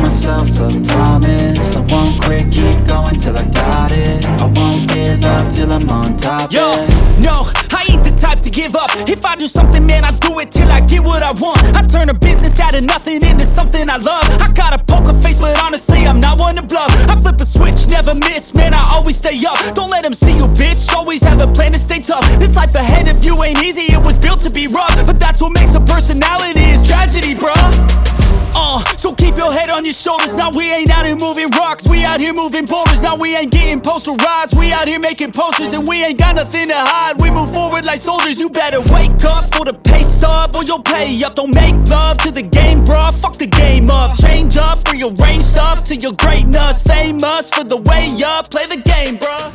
myself a promise, I won't quit, keep going till I got it. I won't give up till I'm on top. Yo, no, I ain't the type to give up. If I do something, man, I do it till I get what I want. I turn a business out of nothing into something I love. I got a poker face, but honestly, I'm not one to bluff. I flip a switch, never miss, man, I always stay up. Don't let them see you, bitch, always have a plan to stay tough. This life ahead of you ain't easy, it was built to be rough. But that's what makes a personality, is tragedy, bruh. So keep your head on your shoulders. Now we ain't out here moving rocks, we out here moving boulders. Now we ain't getting posterized, we out here making posters. And we ain't got nothing to hide, we move forward like soldiers. You better wake up for the pay stub, or you'll pay up. Don't make love to the game, bruh, fuck the game up. Change up, rearrange stuff to your greatness. Famous for the way up, play the game, bruh.